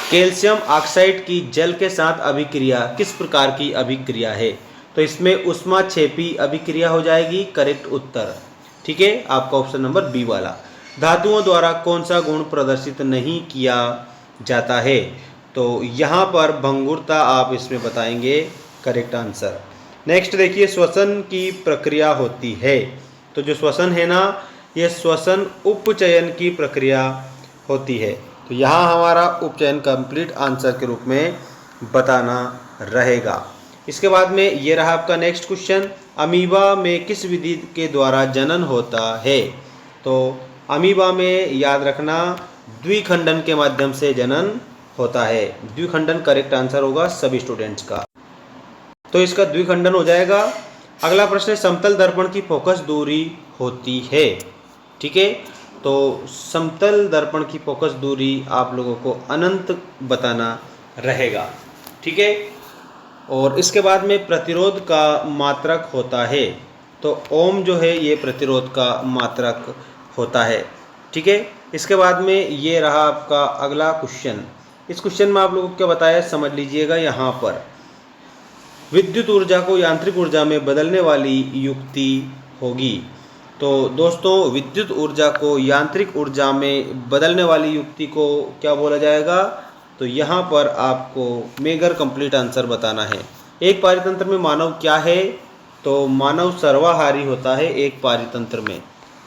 Calcium oxide की जल के साथ अभिक्रिया किस प्रकार की अभिक्रिया है? तो इसमें ऊष्माक्षेपी अभिक्रिया हो जाएगी करेक्ट उत्तर। ठीक है, आपका ऑप्शन नंबर बी वाला। धातुओं द्वारा कौन सा गुण प्रदर्शित नहीं किया जाता है? तो यहाँ पर भंगुरता आप इसमें बताएंगे करेक्ट आंसर। नेक्स्ट देखिए, श्वसन की प्रक्रिया होती है। तो जो श्वसन है ना, ये श्वसन उपचयन की प्रक्रिया होती है। तो यहाँ हमारा उपचयन कंप्लीट आंसर के रूप में बताना रहेगा। इसके बाद में ये रहा आपका नेक्स्ट क्वेश्चन, अमीबा में किस विधि के द्वारा जनन होता है? तो अमीबा में याद रखना द्विखंडन के माध्यम से जनन होता है। द्विखंडन करेक्ट आंसर होगा सभी स्टूडेंट्स का, तो इसका द्विखंडन हो जाएगा। अगला प्रश्न है, समतल दर्पण की फोकस दूरी होती है। ठीक है, तो समतल दर्पण की फोकस दूरी आप लोगों को अनंत बताना रहेगा। ठीक है, और इसके बाद में प्रतिरोध का मात्रक होता है। तो ओम जो है ये प्रतिरोध का मात्रक होता है। ठीक है, इसके बाद में ये रहा आपका अगला क्वेश्चन। इस क्वेश्चन में आप लोगों को क्या बताया समझ लीजिएगा। यहाँ पर विद्युत ऊर्जा को यांत्रिक ऊर्जा में बदलने वाली युक्ति होगी। तो दोस्तों, विद्युत ऊर्जा को यांत्रिक ऊर्जा में बदलने वाली युक्ति को क्या बोला जाएगा? तो यहाँ पर आपको मेगर कंप्लीट आंसर बताना है। एक पारितंत्र में मानव क्या है? तो मानव सर्वाहारी होता है एक पारितंत्र में।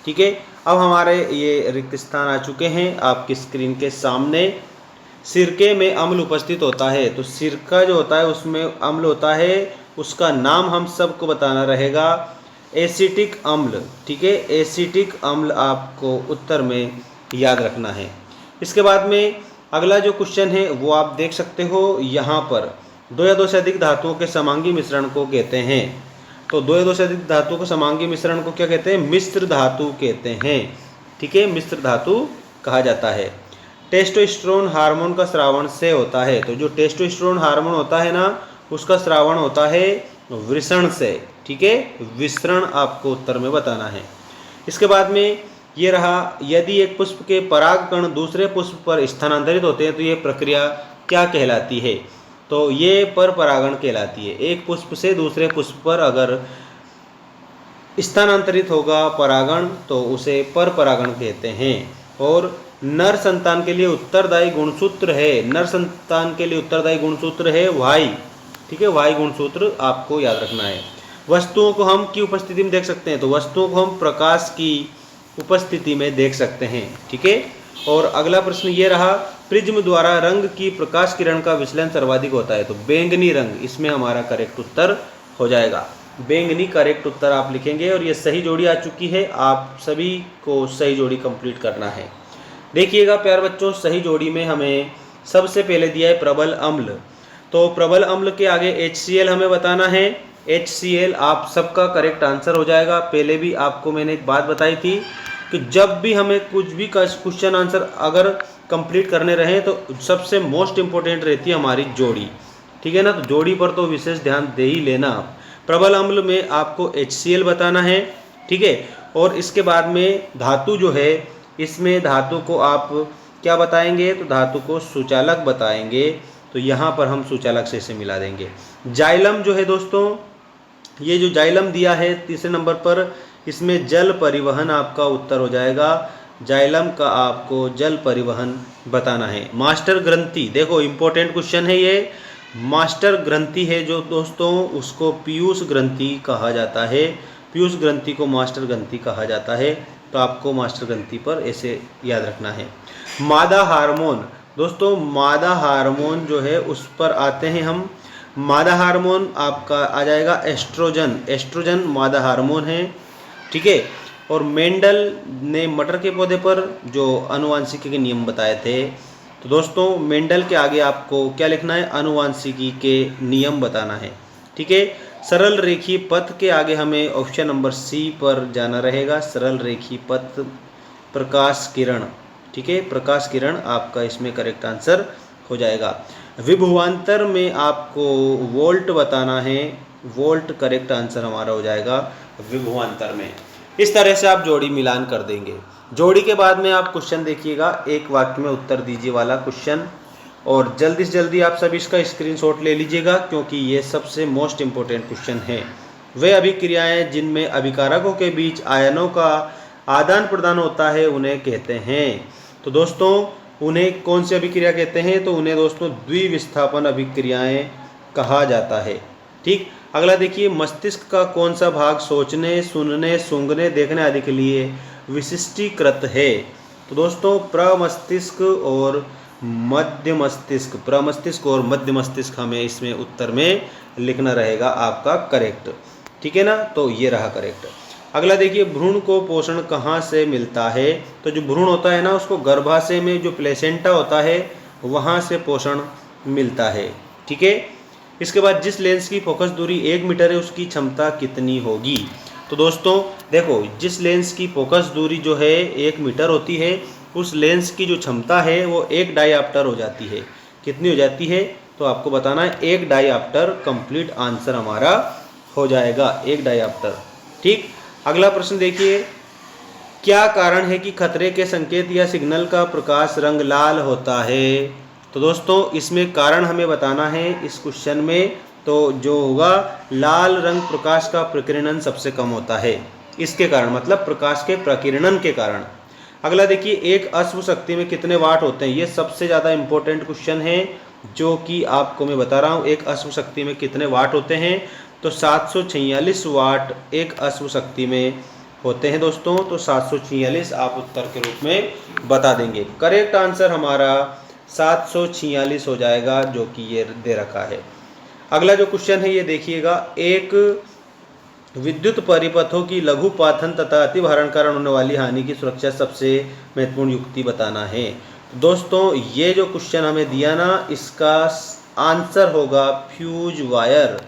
ठीक है, अब हमारे ये रिक्त स्थान आ चुके हैं आपकी स्क्रीन के सामने। सिरके में अम्ल उपस्थित होता है। तो सिरका जो होता है उसमें अम्ल होता है, उसका नाम हम सबको बताना रहेगा एसिटिक अम्ल। ठीक है, एसिटिक अम्ल आपको उत्तर में याद रखना है। इसके बाद में अगला जो क्वेश्चन है वो आप देख सकते हो यहाँ पर, दो या दो से अधिक धातुओं के समांगी मिश्रण को कहते हैं। तो दो या दो से अधिक धातुओं के समांगी मिश्रण को क्या कहते हैं? मिश्र धातु कहते हैं। ठीक है, मिश्र धातु कहा जाता है। टेस्टोस्टेरोन हार्मोन का स्रावण से होता है। तो जो टेस्टोस्टेरोन हार्मोन होता है ना, उसका स्रावण होता है वृषण से। ठीक है, विसरण आपको उत्तर में बताना है। इसके बाद में ये रहा, यदि एक पुष्प के परागकण दूसरे पुष्प पर स्थानांतरित होते हैं तो ये प्रक्रिया क्या कहलाती है? तो ये पर परागण कहलाती है। एक पुष्प से दूसरे पुष्प पर अगर स्थानांतरित होगा परागण तो उसे पर परागण कहते हैं। और नर संतान के लिए उत्तरदायी गुणसूत्र है, नर संतान के लिए उत्तरदायी गुणसूत्र है वाई। ठीक है, वाई गुणसूत्र आपको याद रखना है। वस्तुओं को हम की उपस्थिति में देख सकते हैं। तो वस्तुओं को हम प्रकाश की उपस्थिति में देख सकते हैं। ठीक है, और अगला प्रश्न ये रहा, प्रिज्म द्वारा रंग की प्रकाश किरण का विचलन सर्वाधिक होता है। तो बैंगनी रंग इसमें हमारा करेक्ट उत्तर हो जाएगा। बैंगनी करेक्ट उत्तर आप लिखेंगे। और ये सही जोड़ी आ चुकी है, आप सभी को सही जोड़ी कंप्लीट करना है। देखिएगा प्यारे बच्चों, सही जोड़ी में हमें सबसे पहले दिया है प्रबल अम्ल। तो प्रबल अम्ल के आगे HCl हमें बताना है। HCl आप सबका करेक्ट आंसर हो जाएगा। पहले भी आपको मैंने एक बात बताई थी कि जब भी हमें कुछ भी क्वेश्चन आंसर अगर कंप्लीट करने रहे तो सबसे मोस्ट इम्पोर्टेंट रहती है हमारी जोड़ी। ठीक है ना, तो जोड़ी पर तो विशेष ध्यान दे ही लेना। प्रबल अम्ल में आपको HCl बताना है। ठीक है, और इसके बाद में धातु जो है, इसमें धातु को आप क्या बताएंगे? तो धातु को सुचालक बताएंगे। तो यहाँ पर हम सुचालक से इसे मिला देंगे। जाइलम जो है दोस्तों, ये जो जाइलम दिया है तीसरे नंबर पर, इसमें जल परिवहन आपका उत्तर हो जाएगा। जाइलम का आपको जल परिवहन बताना है। मास्टर ग्रंथि, देखो इंपॉर्टेंट क्वेश्चन है ये। मास्टर ग्रंथि है जो दोस्तों, उसको पीयूष ग्रंथि कहा जाता है। पीयूष ग्रंथि को मास्टर ग्रंथि कहा जाता है। तो आपको मास्टर ग्रंथि पर ऐसे याद रखना है। मादा हार्मोन, दोस्तों मादा हार्मोन जो है उस पर आते हैं हम। मादा हार्मोन आपका आ जाएगा एस्ट्रोजन। एस्ट्रोजन मादा हार्मोन है। ठीक है, और मेंडल ने मटर के पौधे पर जो आनुवांशिकी के नियम बताए थे। तो दोस्तों मेंडल के आगे आपको क्या लिखना है? आनुवांशिकी के नियम बताना है। ठीक है, सरल रेखीय पथ के आगे हमें ऑप्शन नंबर सी पर जाना रहेगा। सरल रेखीय पथ, प्रकाश किरण। ठीक है, प्रकाश किरण आपका इसमें करेक्ट आंसर हो जाएगा। विभवांतर में आपको वोल्ट बताना है। वोल्ट करेक्ट आंसर हमारा हो जाएगा विभवांतर में। इस तरह से आप जोड़ी मिलान कर देंगे। जोड़ी के बाद में आप क्वेश्चन देखिएगा, एक वाक्य में उत्तर दीजिए वाला क्वेश्चन। और जल्दी से जल्दी आप सब इसका स्क्रीनशॉट ले लीजिएगा, क्योंकि ये सबसे मोस्ट इम्पोर्टेंट क्वेश्चन है। वे अभिक्रियाएं जिनमें अभिकारकों के बीच आयनों का आदान प्रदान होता है उन्हें कहते हैं। तो दोस्तों उन्हें कौन सी अभिक्रिया कहते हैं? तो उन्हें दोस्तों द्विविस्थापन अभिक्रियाएं कहा जाता है। ठीक, अगला देखिए, मस्तिष्क का कौन सा भाग सोचने, सुनने, सूंघने, देखने आदि के लिए विशिष्टीकृत है? तो दोस्तों प्रमस्तिष्क और मध्य मस्तिष्क, प्रमस्तिष्क और मध्य मस्तिष्क हमें इसमें उत्तर में लिखना रहेगा आपका करेक्ट। ठीक है ना, तो ये रहा करेक्ट। अगला देखिए, भ्रूण को पोषण कहाँ से मिलता है? तो जो भ्रूण होता है ना, उसको गर्भाशय में जो प्लेसेंटा होता है वहाँ से पोषण मिलता है। ठीक है, इसके बाद जिस लेंस की फोकस दूरी 1 मीटर है उसकी क्षमता कितनी होगी? तो दोस्तों देखो, जिस लेंस की फोकस दूरी जो है 1 मीटर होती है, उस लेंस की जो क्षमता है वो 1 डायऑप्टर हो जाती है। कितनी हो जाती है? तो आपको बताना है 1 डायऑप्टर। कंप्लीट आंसर हमारा हो जाएगा 1 डायऑप्टर। ठीक, अगला प्रश्न देखिए, क्या कारण है कि खतरे के संकेत या सिग्नल का प्रकाश रंग लाल होता है? तो दोस्तों इसमें कारण हमें बताना है इस क्वेश्चन में। तो जो होगा, लाल रंग प्रकाश का प्रकीर्णन सबसे कम होता है, इसके कारण, मतलब प्रकाश के प्रकीर्णन के कारण। अगला देखिए, एक अश्व शक्ति में कितने वाट होते हैं? ये सबसे ज़्यादा इंपॉर्टेंट क्वेश्चन है, जो कि आपको मैं बता रहा हूँ। एक अश्व शक्ति में कितने वाट होते हैं? तो 746 वाट एक अश्व शक्ति में होते हैं दोस्तों। तो 746 आप उत्तर के रूप में बता देंगे। करेक्ट आंसर हमारा 746 हो जाएगा, जो कि ये दे रखा है। अगला जो क्वेश्चन है ये देखिएगा, एक विद्युत परिपथों की लघुपाथन तथा अतिभारण कारण होने वाली हानि की सुरक्षा सबसे महत्वपूर्ण युक्ति बताना है। दोस्तों ये जो क्वेश्चन हमें दिया ना, इसका आंसर होगा फ्यूज वायर।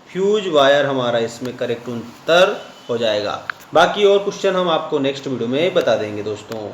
फ्यूज वायर हमारा इसमें करेक्ट उत्तर हो जाएगा। बाकी और क्वेश्चन हम आपको नेक्स्ट वीडियो में बता देंगे दोस्तों।